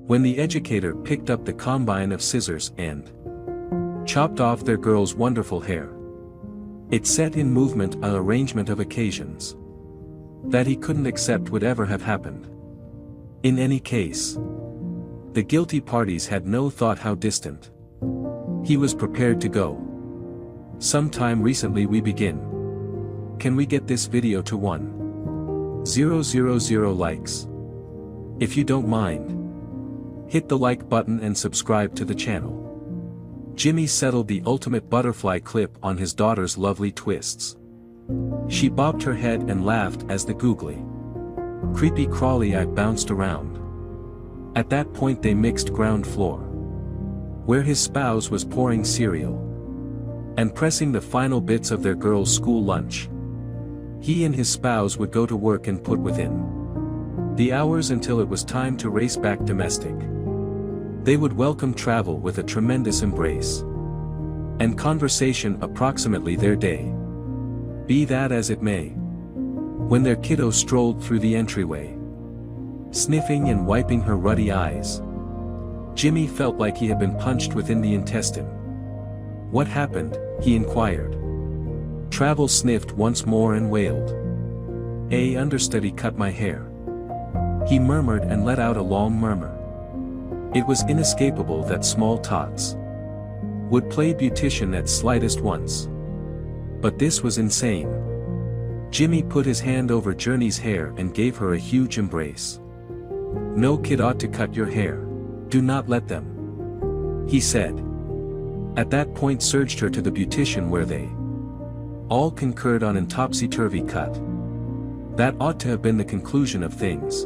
when the educator picked up the combine of scissors and chopped off their girl's wonderful hair. It set in movement an arrangement of occasions that he couldn't accept would ever have happened. In any case, the guilty parties had no thought how distant. He was prepared to go. Sometime recently we begin. Can we get this video to 1,000 likes? If you don't mind, hit the like button and subscribe to the channel. Jimmy settled the ultimate butterfly clip on his daughter's lovely twists. She bobbed her head and laughed as the googly, creepy crawly eye bounced around. At that point they mixed ground floor, where his spouse was pouring cereal and pressing the final bits of their girl's school lunch. He and his spouse would go to work and put within the hours until it was time to race back domestic. They would welcome travel with a tremendous embrace and conversation approximately their day. Be that as it may, when their kiddo strolled through the entryway, sniffing and wiping her ruddy eyes, Jimmy felt like he had been punched within the intestine. "What happened?" he inquired. Travel sniffed once more and wailed. "A understudy cut my hair," he murmured and let out a long murmur. It was inescapable that small tots would play beautician at slightest once. But this was insane. Jimmy put his hand over Journey's hair and gave her a huge embrace. "No kid ought to cut your hair. Do not let them," he said. At that point surged her to the beautician where they all concurred on an topsy-turvy cut. That ought to have been the conclusion of things.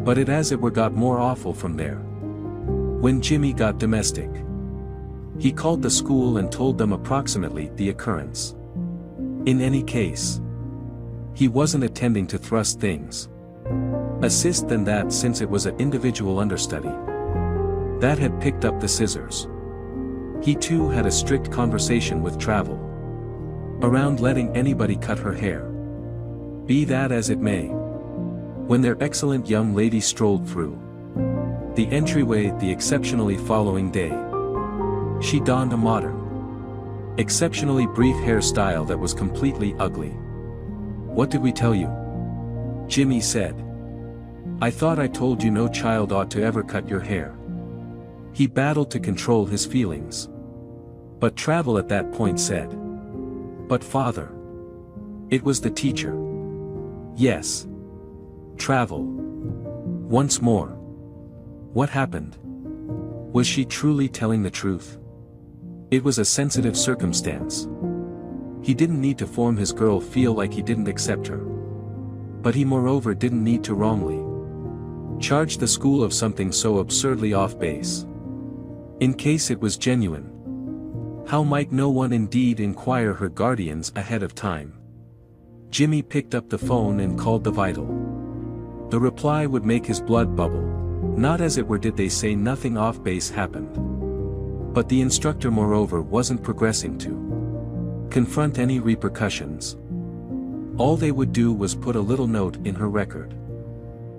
But it as it were got more awful from there. When Jimmy got domestic, he called the school and told them approximately the occurrence. In any case, he wasn't attending to thrust things assist than that, since it was an individual understudy that had picked up the scissors. He too had a strict conversation with Travel around letting anybody cut her hair. Be that as it may, when their excellent young lady strolled through the entryway the exceptionally following day, she donned a modern, exceptionally brief hairstyle that was completely ugly. "What did we tell you?" Jimmy said. "I thought I told you no child ought to ever cut your hair." He battled to control his feelings. But Travel at that point said, "But father, it was the teacher." "Yes." Travel. Once more. What happened? Was she truly telling the truth? It was a sensitive circumstance. He didn't need to form his girl feel like he didn't accept her. But he moreover didn't need to wrongly charge the school of something so absurdly off base. In case it was genuine, how might no one indeed inquire her guardians ahead of time? Jimmy picked up the phone and called the vital. The reply would make his blood bubble. Not as it were did they say nothing off base happened. But the instructor moreover wasn't progressing to confront any repercussions. All they would do was put a little note in her record.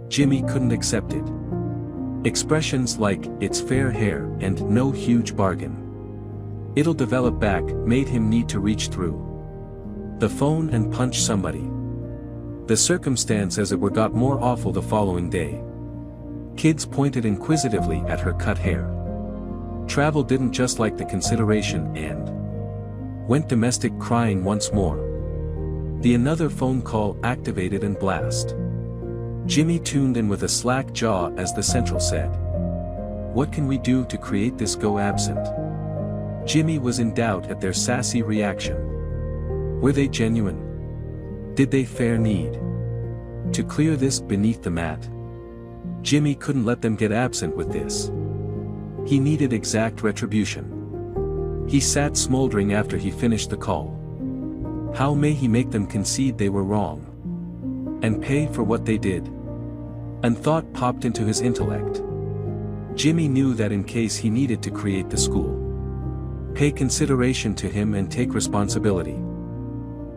Jimmy couldn't accept it. Expressions like, "It's fair hair," and "no huge bargain. It'll develop back," made him need to reach through the phone and punch somebody. The circumstance as it were got more awful the following day. Kids pointed inquisitively at her cut hair. Travel didn't just like the consideration and went domestic crying once more. The another phone call activated and blast. Jimmy tuned in with a slack jaw as the central said, "What can we do to create this go absent?" Jimmy was in doubt at their sassy reaction. Were they genuine? Did they fair need to clear this beneath the mat? Jimmy couldn't let them get absent with this. He needed exact retribution. He sat smoldering after he finished the call. How may he make them concede they were wrong and pay for what they did? And thought popped into his intellect. Jimmy knew that in case he needed to create the school, pay consideration to him and take responsibility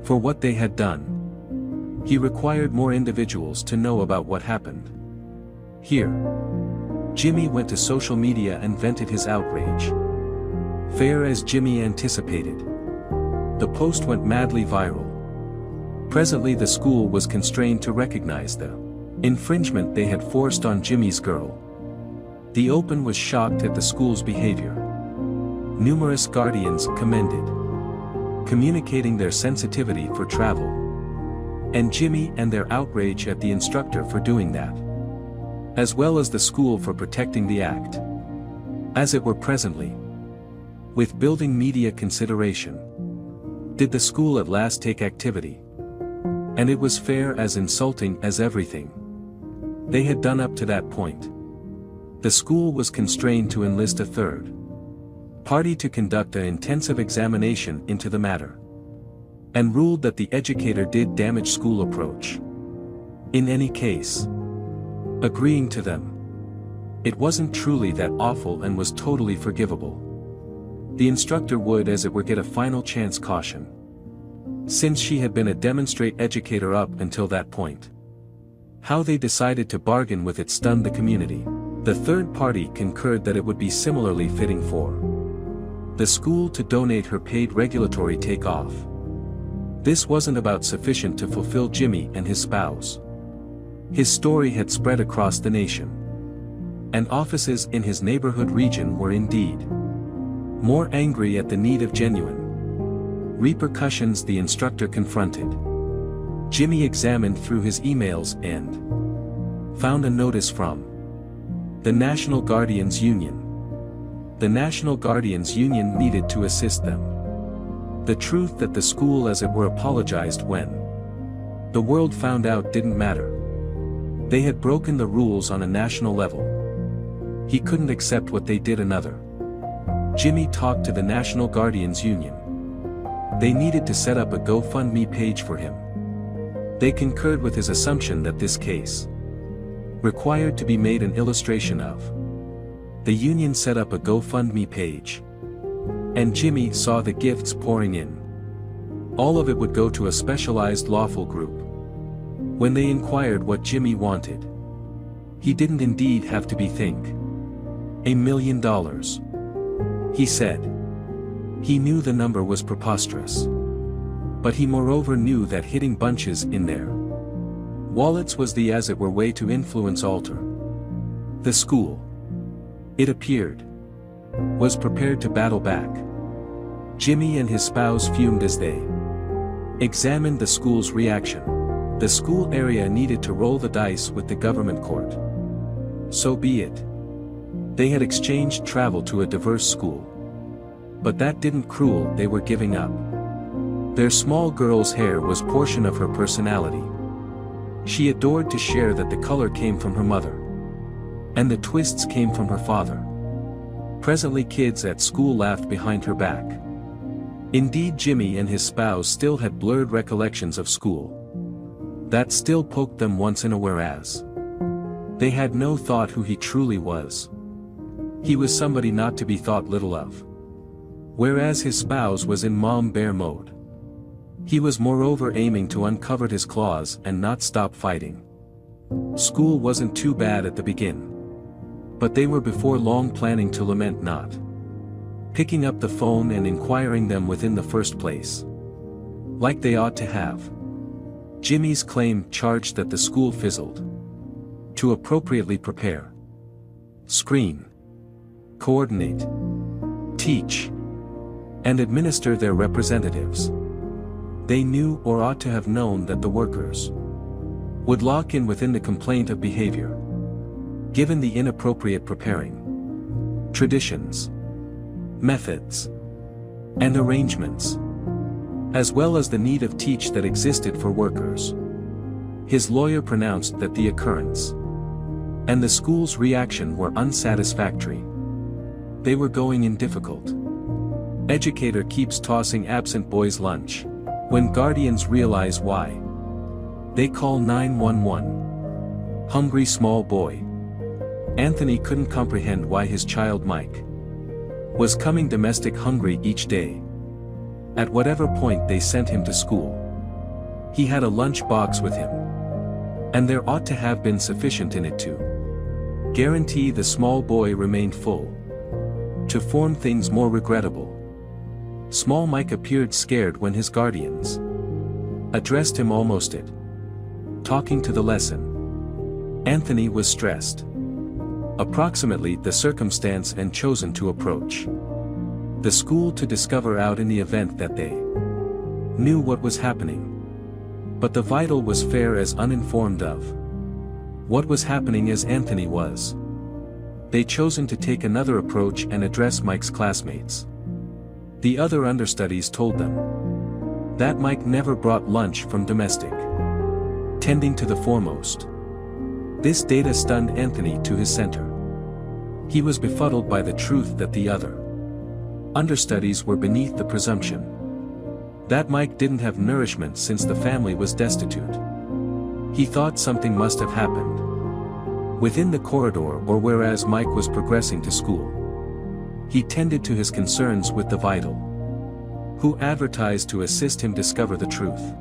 for what they had done, he required more individuals to know about what happened. Here Jimmy went to social media and vented his outrage. Fair as Jimmy anticipated. The post went madly viral. Presently the school was constrained to recognize the infringement they had forced on Jimmy's girl. The Open was shocked at the school's behavior. Numerous guardians commended, communicating their sensitivity for travel, and Jimmy and their outrage at the instructor for doing that, as well as the school for protecting the act. As it were presently, with building media consideration, did the school at last take activity. And it was fair as insulting as everything they had done up to that point. The school was constrained to enlist a third party to conduct an intensive examination into the matter, and ruled that the educator did damage school approach. In any case, agreeing to them, it wasn't truly that awful and was totally forgivable. The instructor would as it were get a final chance caution, since she had been a demonstrate educator up until that point. How they decided to bargain with it stunned the community. The third party concurred that it would be similarly fitting for the school to donate her paid regulatory take-off. This wasn't about sufficient to fulfill Jimmy and his spouse. His story had spread across the nation, and offices in his neighborhood region were indeed more angry at the need of genuine repercussions. The instructor confronted Jimmy examined through his emails and found a notice from the National Guardians Union. The National Guardians Union needed to assist them. The truth that the school as it were apologized when the world found out didn't matter. They had broken the rules on a national level. He couldn't accept what they did. Another Jimmy talked to the National Guardians Union. They needed to set up a GoFundMe page for him. They concurred with his assumption that this case required to be made an illustration of. The union set up a GoFundMe page, and Jimmy saw the gifts pouring in. All of it would go to a specialized lawful group. When they inquired what Jimmy wanted, he didn't indeed have to think $1 million. He said he knew the number was preposterous, but he moreover knew that hitting bunches in their wallets was the as it were way to influence alter the school. It appeared was prepared to battle back. Jimmy and his spouse fumed as they examined the school's reaction. The school area needed to roll the dice with the government court. So be it. They had exchanged travel to a diverse school. But that didn't cruel they were giving up. Their small girl's hair was portion of her personality. She adored to share that the color came from her mother, and the twists came from her father. Presently kids at school laughed behind her back. Indeed Jimmy and his spouse still had blurred recollections of school. That still poked them once in a whereas they had no thought who he truly was. He was somebody not to be thought little of. Whereas his spouse was in mom bear mode. He was moreover aiming to uncover his claws and not stop fighting. School wasn't too bad at the begin. But they were before long planning to lament not picking up the phone and inquiring them within the first place, like they ought to have. Jimmy's claim charged that the school fizzled to appropriately prepare, screen, coordinate, teach, and administer their representatives. They knew or ought to have known that the workers would lock in within the complaint of behavior, given the inappropriate preparing traditions, methods, and arrangements, as well as the need of teach that existed for workers. His lawyer pronounced that the occurrence and the school's reaction were unsatisfactory. They were going in difficult. Educator keeps tossing absent boys lunch. When guardians realize why, they call 911. Hungry small boy. Anthony couldn't comprehend why his child Mike was coming domestic hungry each day. At whatever point they sent him to school, he had a lunch box with him, and there ought to have been sufficient in it to Guarantee the small boy remained full. To form things more regrettable. Small Mike appeared scared when his guardians addressed him almost it. Talking to the lesson. Anthony was stressed. Approximately the circumstance and chosen to approach the school to discover out in the event that they knew what was happening. But the vital was fair as uninformed of what was happening as Anthony was. They chosen to take another approach and address Mike's classmates. The other understudies told them that Mike never brought lunch from domestic, tending to the foremost. This data stunned Anthony to his center. He was befuddled by the truth that the other understudies were beneath the presumption that Mike didn't have nourishment since the family was destitute. He thought something must have happened within the corridor or whereas Mike was progressing to school. He tended to his concerns with the vital, who advertised to assist him discover the truth.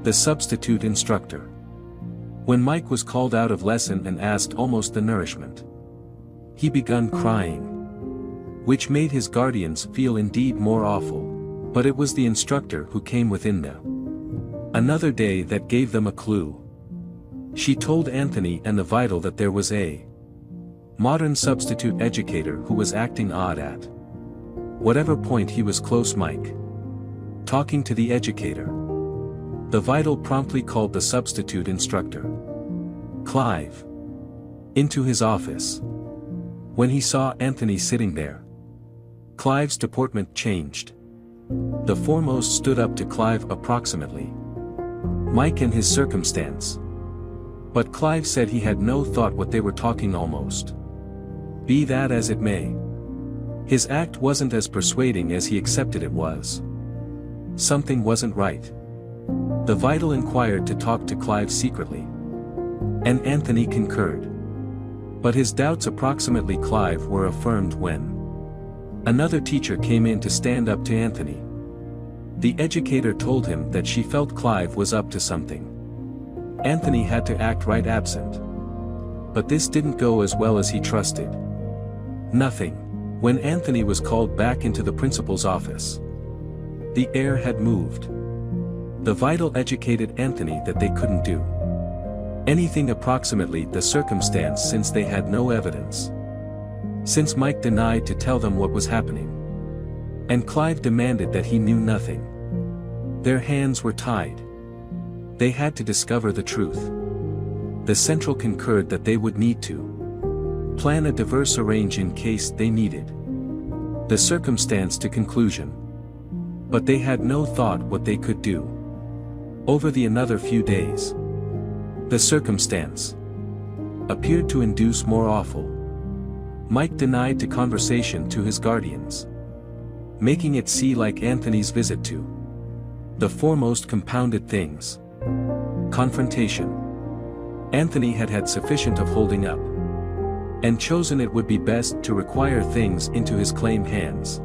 The substitute instructor. When Mike was called out of lesson and asked almost the nourishment, he begun crying, which made his guardians feel indeed more awful, but it was the instructor who came within them another day that gave them a clue. She told Anthony and the vital that there was a modern substitute educator who was acting odd at whatever point he was close Mike. Talking to the educator. The vital promptly called the substitute instructor, Clive, into his office. When he saw Anthony sitting there, Clive's deportment changed. The foremost stood up to Clive approximately Mike and his circumstance. But Clive said he had no thought what they were talking almost. Be that as it may. His act wasn't as persuading as he accepted it was. Something wasn't right. The vital inquired to talk to Clive secretly. And Anthony concurred. But his doubts approximately Clive were affirmed when another teacher came in to stand up to Anthony. The educator told him that she felt Clive was up to something. Anthony had to act right absent. But this didn't go as well as he trusted. Nothing. When Anthony was called back into the principal's office, the air had moved. The vital educated Anthony that they couldn't do anything approximately the circumstance since they had no evidence. Since Mike denied to tell them what was happening. And Clive demanded that he knew nothing. Their hands were tied. They had to discover the truth. The central concurred that they would need to plan a diverse arrange in case they needed the circumstance to conclusion. But they had no thought what they could do. Over the another few days, the circumstance appeared to induce more awful. Mike denied to conversation to his guardians, making it see like Anthony's visit to the foremost compounded things. Confrontation. Anthony had had sufficient of holding up, and chosen it would be best to require things into his claim hands.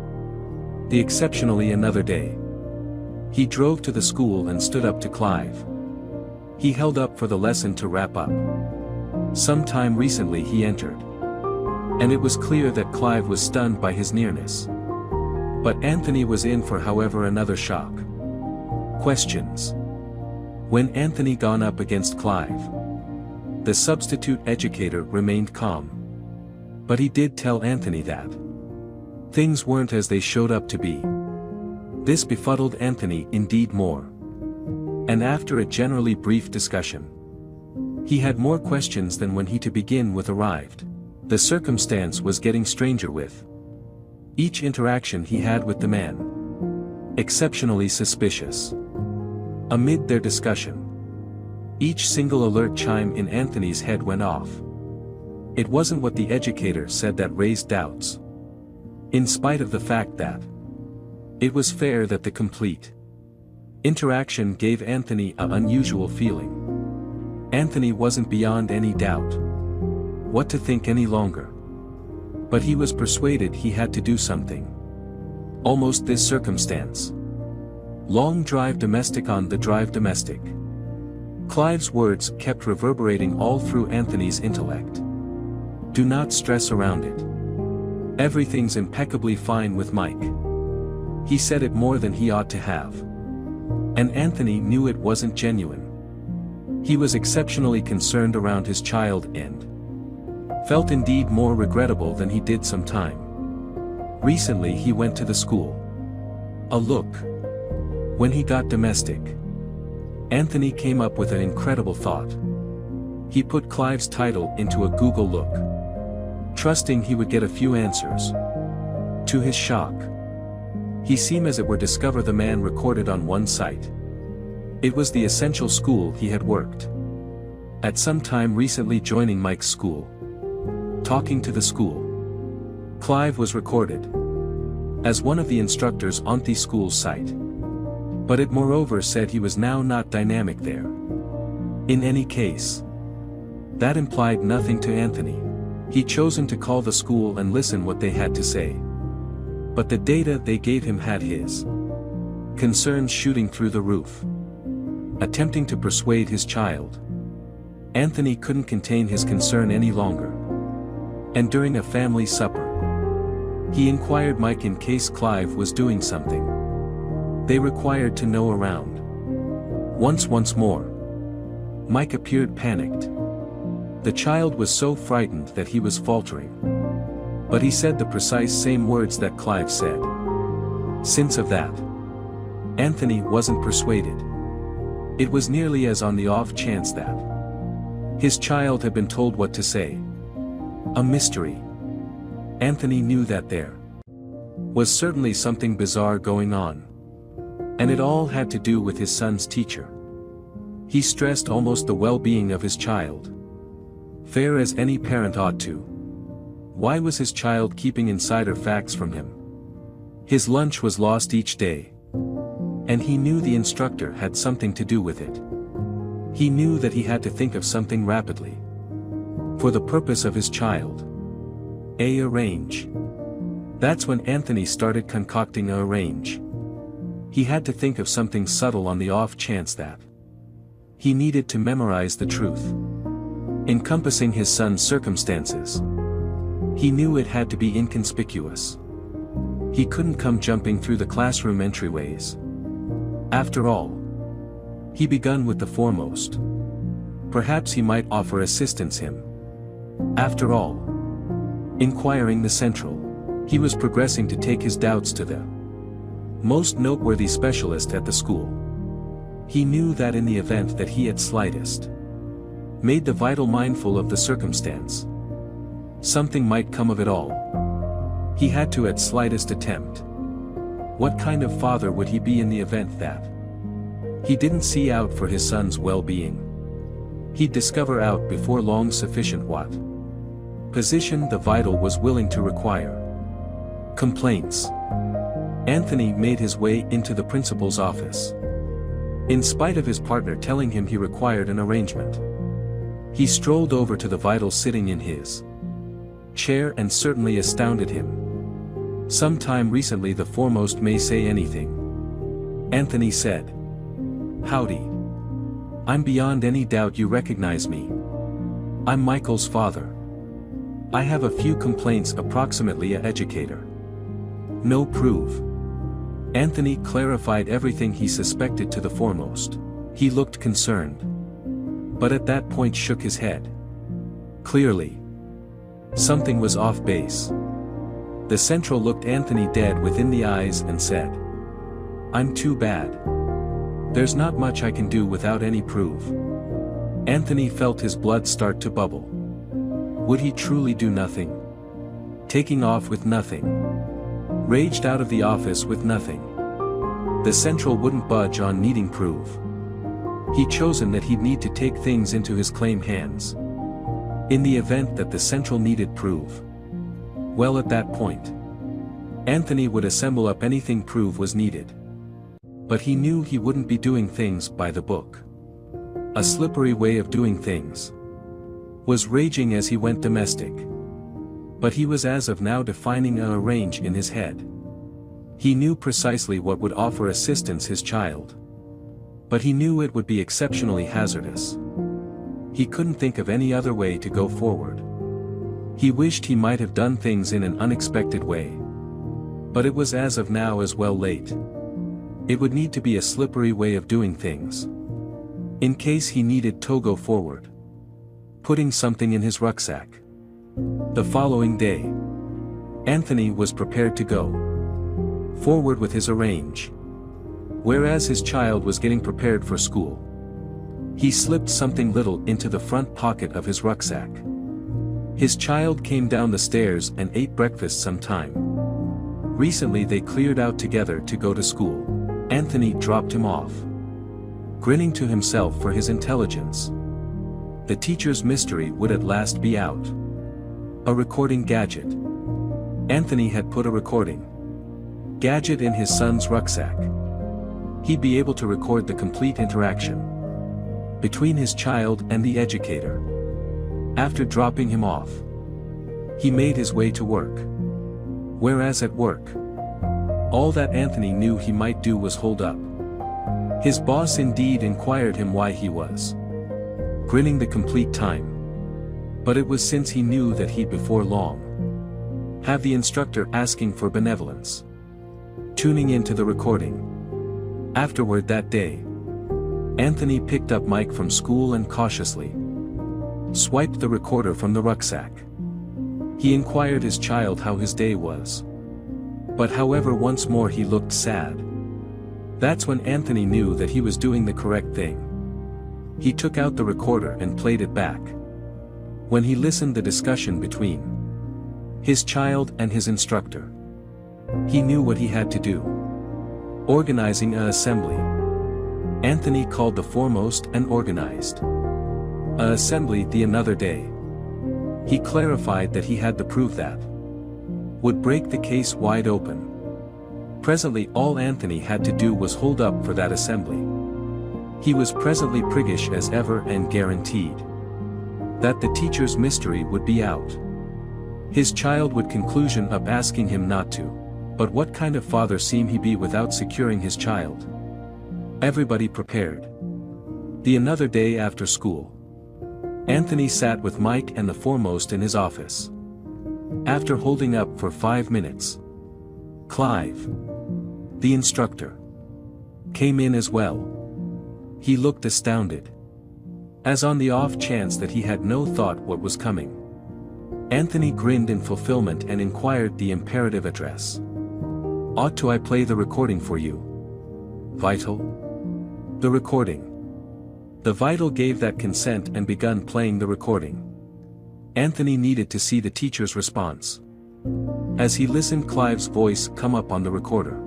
The exceptionally another day, he drove to the school and stood up to Clive. He held up for the lesson to wrap up. Sometime recently he entered, and it was clear that Clive was stunned by his nearness. But Anthony was in for however another shock. Questions. When Anthony gone up against Clive, the substitute educator remained calm. But he did tell Anthony that things weren't as they showed up to be. This befuddled Anthony indeed more. And after a generally brief discussion, he had more questions than when he to begin with arrived. The circumstance was getting stranger with each interaction he had with the man. Exceptionally suspicious. Amid their discussion, each single alert chime in Anthony's head went off. It wasn't what the educator said that raised doubts. In spite of the fact that it was fair that the complete interaction gave Anthony an unusual feeling. Anthony wasn't beyond any doubt what to think any longer. But he was persuaded he had to do something. Almost this circumstance. Long drive domestic on the drive domestic. Clive's words kept reverberating all through Anthony's intellect. Do not stress around it. Everything's impeccably fine with Mike. He said it more than he ought to have. And Anthony knew it wasn't genuine. He was exceptionally concerned around his child and felt indeed more regrettable than he did some time. Recently he went to the school. A look. When he got domestic, Anthony came up with an incredible thought. He put Clive's title into a Google look, trusting he would get a few answers. To his shock, he seemed as it were discover the man recorded on one site. It was the essential school he had worked at some time recently, joining Mike's school. Talking to the school, Clive was recorded as one of the instructors on the school's site. But it moreover said he was now not dynamic there. In any case, that implied nothing to Anthony. He chosen to call the school and listen what they had to say. But the data they gave him had his concerns shooting through the roof. Attempting to persuade his child, Anthony couldn't contain his concern any longer. And during a family supper, he inquired Mike in case Clive was doing something they required to know around. Once more, Mike appeared panicked. The child was so frightened that he was faltering. But he said the precise same words that Clive said. Since of that, Anthony wasn't persuaded. It was nearly as on the off chance that his child had been told what to say. A mystery. Anthony knew that there was certainly something bizarre going on. And it all had to do with his son's teacher. He stressed almost the well-being of his child. Fair as any parent ought to. Why was his child keeping insider facts from him? His lunch was lost each day. And he knew the instructor had something to do with it. He knew that he had to think of something rapidly. For the purpose of his child. Arrange. That's when Anthony started concocting a arrange. He had to think of something subtle on the off chance that he needed to memorize the truth, encompassing his son's circumstances. He knew it had to be inconspicuous. He couldn't come jumping through the classroom entryways. After all, he begun with the foremost. Perhaps he might offer assistance him. After all, inquiring the central, he was progressing to take his doubts to the most noteworthy specialist at the school. He knew that in the event that he at slightest made the vital mindful of the circumstance, something might come of it all. He had to at slightest attempt. What kind of father would he be in the event that he didn't see out for his son's well-being? He'd discover out before long sufficient what position the vital was willing to require. Complaints. Anthony made his way into the principal's office. In spite of his partner telling him he required an arrangement, he strolled over to the vital sitting in his chair and certainly astounded him. Sometime recently the foremost may say anything. Anthony said. Howdy. I'm beyond any doubt you recognize me. I'm Michael's father. I have a few complaints, approximately a educator. No proof. Anthony clarified everything he suspected to the foremost. He looked concerned. But at that point shook his head. Clearly, something was off base. The central looked Anthony dead within the eyes and said, I'm too bad. There's not much I can do without any proof. Anthony felt his blood start to bubble. Would he truly do nothing? Taking off with nothing. Raged out of the office with nothing. The central wouldn't budge on needing proof. He'd chosen that he'd need to take things into his claim hands. In the event that the central needed proof. Well, at that point, Anthony would assemble up anything proof was needed. But he knew he wouldn't be doing things by the book. A slippery way of doing things was raging as he went domestic. But he was as of now defining a range in his head. He knew precisely what would offer assistance his child. But he knew it would be exceptionally hazardous. He couldn't think of any other way to go forward. He wished he might have done things in an unexpected way. But it was as of now as well late. It would need to be a slippery way of doing things. In case he needed to go forward. Putting something in his rucksack. The following day, Anthony was prepared to go forward with his arrange. Whereas his child was getting prepared for school. He slipped something little into the front pocket of his rucksack. His child came down the stairs and ate breakfast sometime. Recently they cleared out together to go to school. Anthony dropped him off. Grinning to himself for his intelligence. The teacher's mystery would at last be out. A recording gadget. Anthony had put a recording gadget in his son's rucksack. He'd be able to record the complete interaction between his child and the educator. After dropping him off, he made his way to work. Whereas at work, all that Anthony knew he might do was hold up. His boss indeed inquired him why he was grinning the complete time. But it was since he knew that he'd before long have the instructor asking for benevolence. Tuning into the recording. Afterward that day, Anthony picked up Mike from school and cautiously swiped the recorder from the rucksack. He inquired his child how his day was. But however once more he looked sad. That's when Anthony knew that he was doing the correct thing. He took out the recorder and played it back. When he listened the discussion between his child and his instructor, he knew what he had to do. Organizing an assembly. Anthony called the foremost and organized an assembly the another day. He clarified that he had the proof that would break the case wide open. Presently all Anthony had to do was hold up for that assembly. He was presently priggish as ever and guaranteed that the teacher's mystery would be out. His child would conclusion up asking him not to, but what kind of father seem he be without securing his child? Everybody prepared. The another day after school, Anthony sat with Mike and the foremost in his office. After holding up for 5 minutes, Clive, the instructor, came in as well. He looked astounded. As on the off chance that he had no thought what was coming. Anthony grinned in fulfillment and inquired the imperative address. Ought to I play the recording for you? Vital? The recording. The Vital gave that consent and begun playing the recording. Anthony needed to see the teacher's response. As he listened Clive's voice come up on the recorder.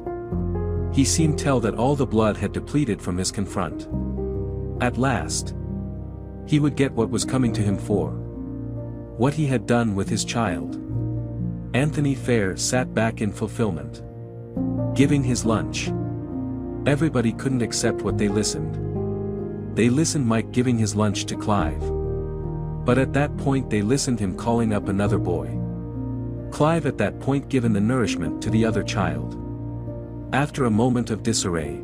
He seemed tell that all the blood had depleted from his confront. At last, he would get what was coming to him for what he had done with his child. Anthony Fair sat back in fulfillment, giving his lunch. Everybody couldn't accept what they listened. They listened Mike giving his lunch to Clive. But at that point they listened him calling up another boy. Clive at that point given the nourishment to the other child. After a moment of disarray,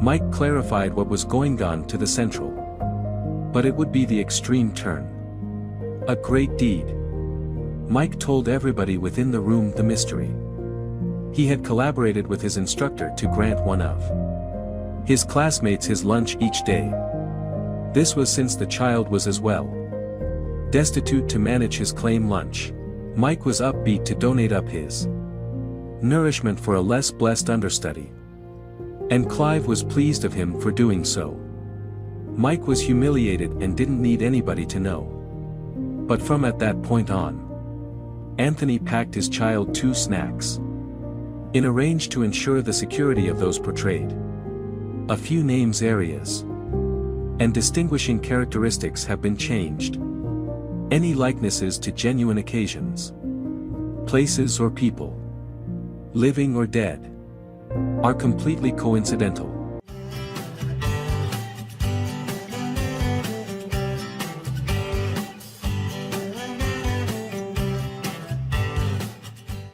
Mike clarified what was going on to the central. But it would be the extreme turn. A great deed. Mike told everybody within the room the mystery. He had collaborated with his instructor to grant one of his classmates his lunch each day. This was since the child was as well destitute to manage his claim lunch. Mike was upbeat to donate up his nourishment for a less blessed understudy. And Clive was pleased of him for doing so. Mike was humiliated and didn't need anybody to know. But from at that point on, Anthony packed his child 2 snacks. In arrange to ensure the security of those portrayed. A few names areas and distinguishing characteristics have been changed. Any likenesses to genuine occasions, places or people, living or dead, are completely coincidental.